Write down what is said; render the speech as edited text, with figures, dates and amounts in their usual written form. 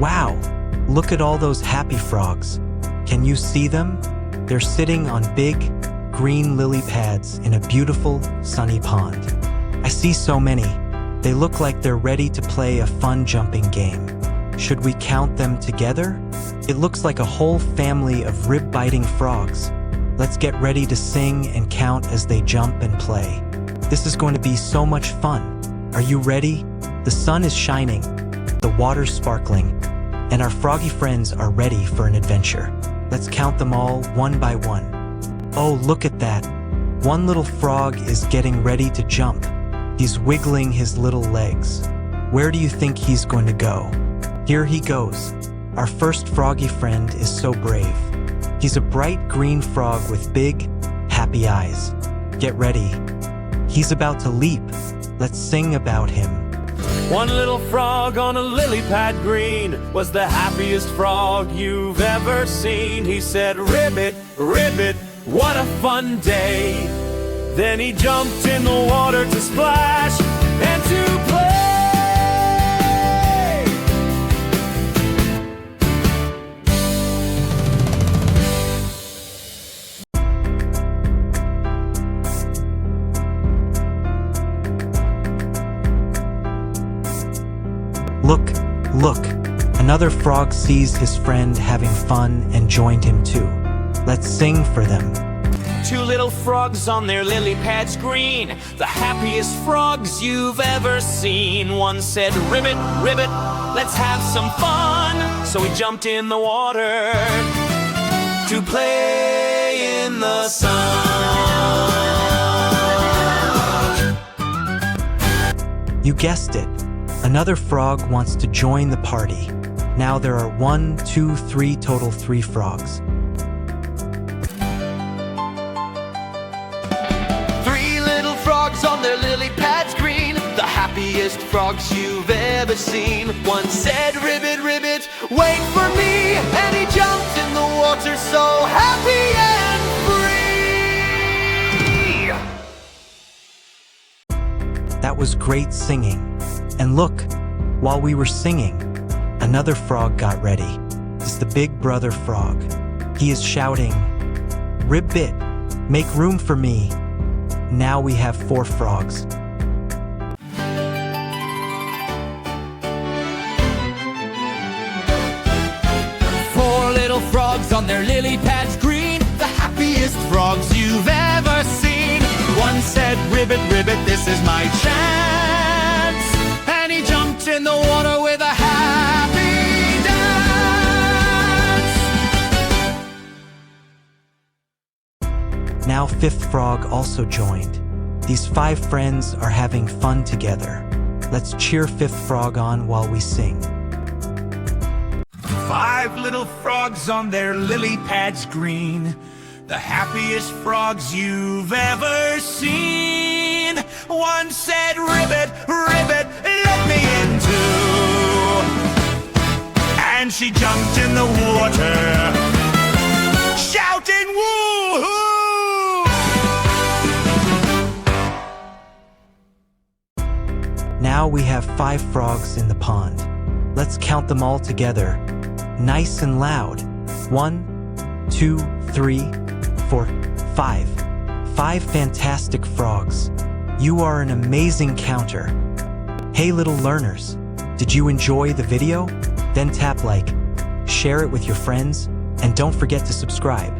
Wow, look at all those happy frogs. Can you see them? They're sitting on big, green lily pads in a beautiful, sunny pond. I see so many. They look like they're ready to play a fun jumping game. Should we count them together? It looks like a whole family of rib-biting frogs. Let's get ready to sing and count as they jump and play. This is going to be so much fun. Are you ready? The sun is shining, the water's sparkling, and our froggy friends are ready for an adventure. Let's count them all one by one. Oh, look at that. One little frog is getting ready to jump. He's wiggling his little legs. Where do you think he's going to go? Here he goes. Our first froggy friend is so brave. He's a bright green frog with big, happy eyes. Get ready. He's about to leap. Let's sing about him. One little frog on a lily pad green was the happiest frog you've ever seen. He said, "Ribbit, ribbit, what a fun day." Then he jumped in the water to splash and to play. Look, look, another frog sees his friend having fun and joined him too. Let's sing for them. Two little frogs on their lily pads green, the happiest frogs you've ever seen. One said, "Ribbit, ribbit, let's have some fun." So he jumped in the water to play in the sun. You guessed it. Another frog wants to join the party. Now there are 1, 2, 3, total 3 frogs. Three little frogs on their lily pads green, the happiest frogs you've ever seen. One said, "Ribbit, ribbit, wait for me," and he jumped in the water so happy and free. That was great singing. And look, while we were singing, another frog got ready. It's the big brother frog. He is shouting, "Ribbit, make room for me." Now we have 4 frogs. Four little frogs on their lily pads green, the happiest frogs you've ever seen. One said, "Ribbit, ribbit, this is my chance," and he jumped in the water with a happy dance. Now 5th frog also joined. These 5 friends are having fun together. Let's cheer 5th frog on while we sing. 5 little frogs on their lily pads green, the happiest frogs you've ever seen. One said, "Ribbit, ribbit, let me in too," and she jumped in the water, shouting, "Woo-hoo!" Now we have 5 frogs in the pond. Let's count them all together, nice and loud. 1, 2, 3, 4, 5. 5 fantastic frogs. You are an amazing counter. Hey little learners, did you enjoy the video? Then tap like, share it with your friends, and don't forget to subscribe.